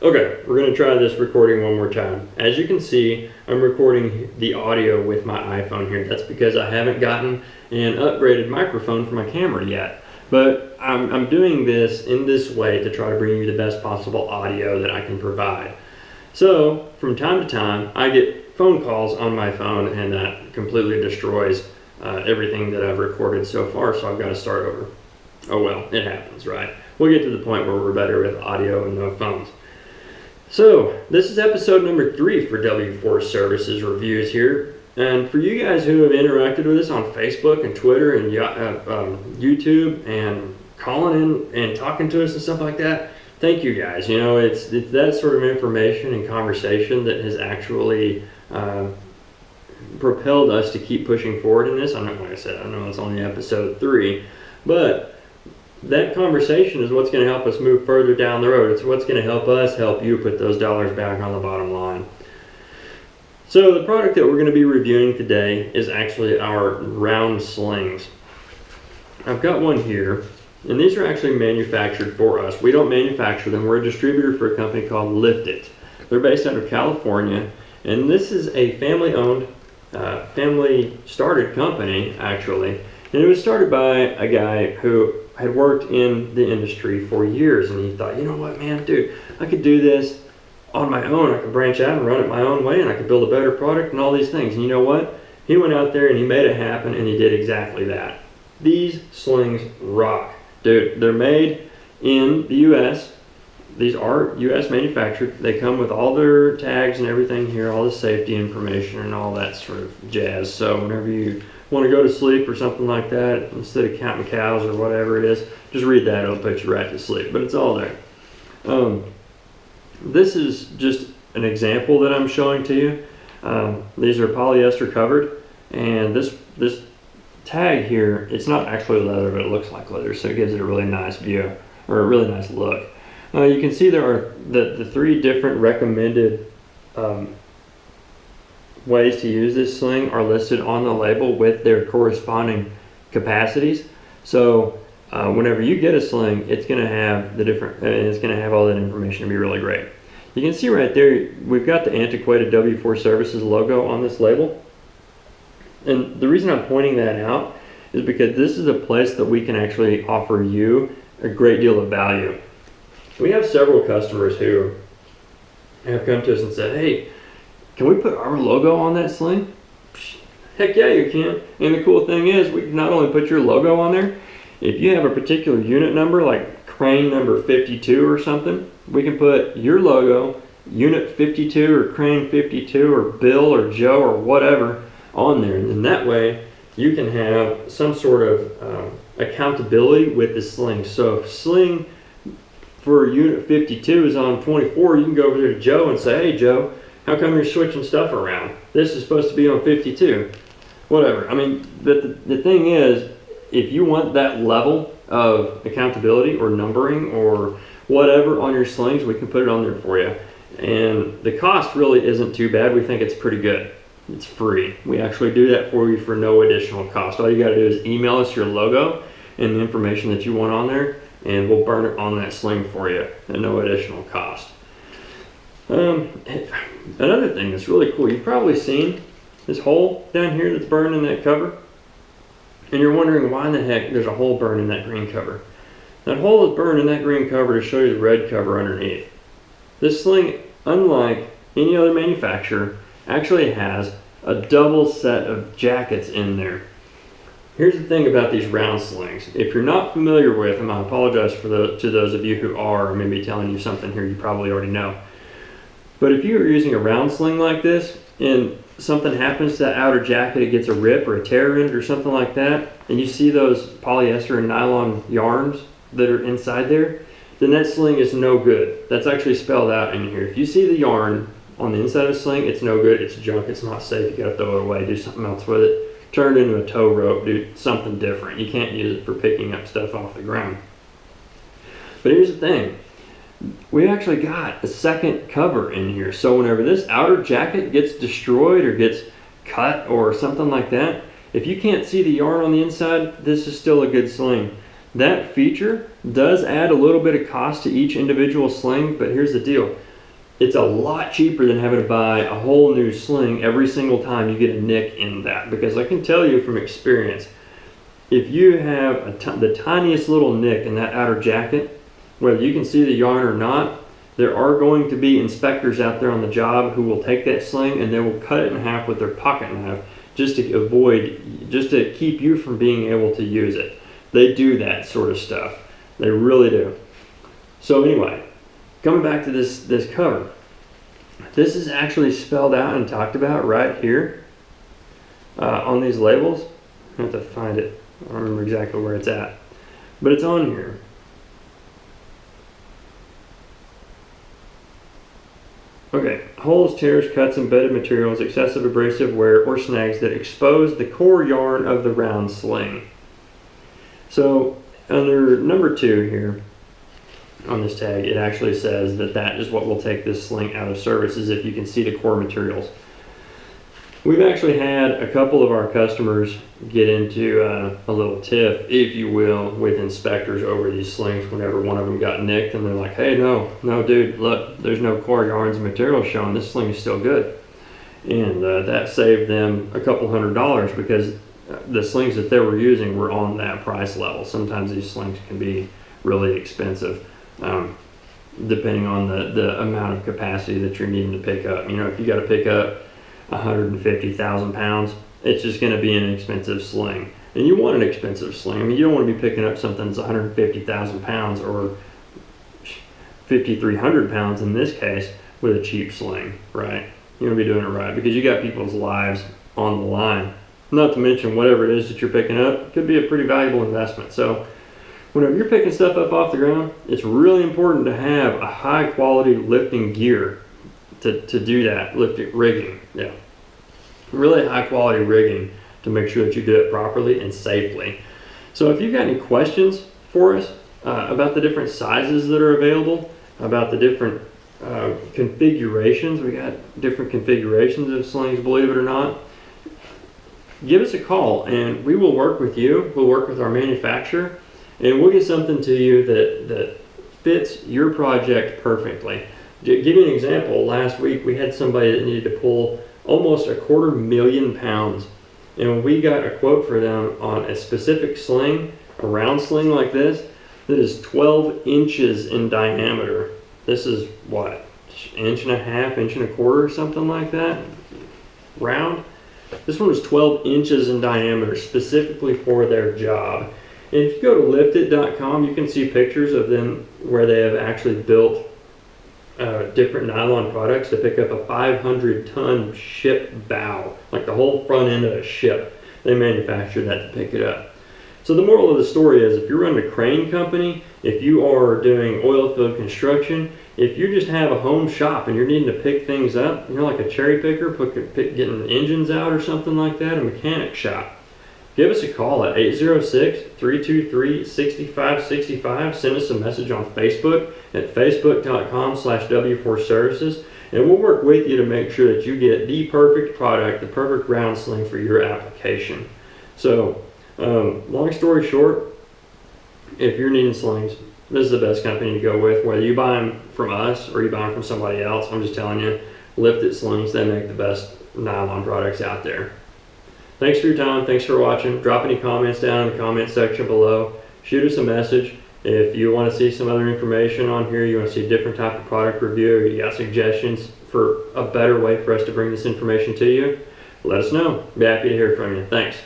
Okay, we're going to try this recording one more time. As you can see, I'm recording the audio with my iPhone here. That's because I haven't gotten an upgraded microphone for my camera yet. But I'm doing this in this way to try to bring you the best possible audio that I can provide. So, from time to time, I get phone calls on my phone, and that completely destroys everything that I've recorded so far, so I've got to start over. Oh well, it happens, right? We'll get to the point where we're better with audio and no phones. So, this is episode number 3 for W4 Services Reviews here. And for you guys who have interacted with us on Facebook and Twitter and YouTube and calling in and talking to us and stuff like that, thank you guys. You know, it's that sort of information and conversation that has actually propelled us to keep pushing forward in this. I know, like I said, I know it's only episode 3, but that conversation is what's going to help us move further down the road. It's what's going to help us help you put those dollars back on the bottom line. So the product that we're going to be reviewing today is actually our round slings. I've got one here, and these are actually manufactured for us. We don't manufacture them. We're a distributor for a company called Lift It. They're based out of California, and this is a family-owned, family-started company, actually. And it was started by a guy who had worked in the industry for years, and he thought, you know what, man, dude, I could do this on my own. I could branch out and run it my own way, and I could build a better product and all these things. And you know what? He went out there and he made it happen, and he did exactly that. These slings rock. Dude, they're made in the U.S. These are U.S. manufactured. They come with all their tags and everything here, all the safety information and all that sort of jazz. So whenever you want to go to sleep or something like that, instead of counting cows or whatever it is, just read that. It'll put you right to sleep. But it's all there. This is just an example that I'm showing to you. These are polyester covered, and this tag here, it's not actually leather, but it looks like leather, so it gives it a really nice view, or a really nice look. You can see there are the 3 different recommended ways to use this sling are listed on the label with their corresponding capacities. So whenever you get a sling, it's going to have it's going to have all that information to be really great. You can see right there, we've got the antiquated W4 Services logo on this label. And the reason I'm pointing that out is because this is a place that we can actually offer you a great deal of value. We have several customers who have come to us and said, hey, can we put our logo on that sling? Heck yeah, you can. And the cool thing is, we can not only put your logo on there, if you have a particular unit number, like crane number 52 or something, we can put your logo, unit 52 or crane 52 or Bill or Joe or whatever on there. And then that way, you can have some sort of accountability with the sling. So if sling for unit 52 is on 24, you can go over there to Joe and say, hey Joe, how come you're switching stuff around? This is supposed to be on 52. Whatever. I mean, the thing is, if you want that level of accountability or numbering or whatever on your slings, we can put it on there for you. And the cost really isn't too bad. We think it's pretty good. It's free. We actually do that for you for no additional cost. All you got to do is email us your logo and the information that you want on there, and we'll burn it on that sling for you at no additional cost. Another thing that's really cool, you've probably seen this hole down here that's burned in that cover, and you're wondering why in the heck there's a hole burned in that green cover. That hole is burned in that green cover to show you the red cover underneath. This sling, unlike any other manufacturer, actually has a double set of jackets in there. Here's the thing about these round slings. If you're not familiar with them, I apologize to those of you who are, or maybe telling you something here you probably already know. But if you're using a round sling like this, and something happens to that outer jacket, it gets a rip or a tear in it or something like that, and you see those polyester and nylon yarns that are inside there, then that sling is no good. That's actually spelled out in here. If you see the yarn on the inside of the sling, it's no good, it's junk, it's not safe, you gotta throw it away, do something else with it. Turn it into a tow rope, do something different. You can't use it for picking up stuff off the ground. But here's the thing. We actually got a second cover in here. So whenever this outer jacket gets destroyed or gets cut or something like that, if you can't see the yarn on the inside, this is still a good sling. That feature does add a little bit of cost to each individual sling, but here's the deal. It's a lot cheaper than having to buy a whole new sling every single time you get a nick in that, because I can tell you from experience, if you have the tiniest little nick in that outer jacket, whether you can see the yarn or not, there are going to be inspectors out there on the job who will take that sling and they will cut it in half with their pocket knife just to keep you from being able to use it. They do that sort of stuff. They really do. So anyway, coming back to this cover, this is actually spelled out and talked about right here on these labels. I have to find it. I don't remember exactly where it's at, but it's on here. Okay, holes, tears, cuts, embedded materials, excessive abrasive wear, or snags that expose the core yarn of the round sling. So under number 2 here on this tag, it actually says that is what will take this sling out of service, is if you can see the core materials. We've actually had a couple of our customers get into a little tiff, if you will, with inspectors over these slings whenever one of them got nicked, and they're like, hey, no dude, look, there's no core yarns and materials shown, this sling is still good. And that saved them a couple $100 because the slings that they were using were on that price level. Sometimes these slings can be really expensive, depending on the amount of capacity that you're needing to pick up. You know, if you got to pick up 150,000 pounds, it's just going to be an expensive sling. And you want an expensive sling. I mean, you don't want to be picking up something that's 150,000 pounds or 5,300 pounds in this case with a cheap sling, right? You want to be doing it right because you got people's lives on the line. Not to mention whatever it is that you're picking up could be a pretty valuable investment. So whenever you're picking stuff up off the ground, it's really important to have a high quality lifting gear to do that, lifting rigging. Yeah, really high quality rigging to make sure that you do it properly and safely. So if you've got any questions for us about the different sizes that are available, about the different configurations, we got different configurations of slings, believe it or not, give us a call and we will work with you. We'll work with our manufacturer and we'll get something to you that fits your project perfectly. To give you an example, last week we had somebody that needed to pull almost 250,000 pounds, and when we got a quote for them on a specific sling, a round sling like this, that is 12 inches in diameter. This is what, inch and a half, inch and a quarter, something like that, round. This one was 12 inches in diameter specifically for their job. And if you go to liftit.com, you can see pictures of them where they have actually built different nylon products to pick up a 500-ton ship bow, like the whole front end of a ship. They manufacture that to pick it up. So the moral of the story is, if you're running a crane company, if you are doing oil field construction, if you just have a home shop and you're needing to pick things up, you know, like a cherry picker, getting engines out or something like that, a mechanic shop, give us a call at 806-323-6565. Send us a message on Facebook at facebook.com/W4Services, and we'll work with you to make sure that you get the perfect product, the perfect round sling for your application. So, long story short, if you're needing slings, this is the best company to go with. Whether you buy them from us or you buy them from somebody else, I'm just telling you, Liftit Slings, they make the best nylon products out there. Thanks for your time. Thanks for watching. Drop any comments down in the comment section below. Shoot us a message. If you want to see some other information on here, you want to see a different type of product review, or you got suggestions for a better way for us to bring this information to you, let us know. Be happy to hear from you. Thanks.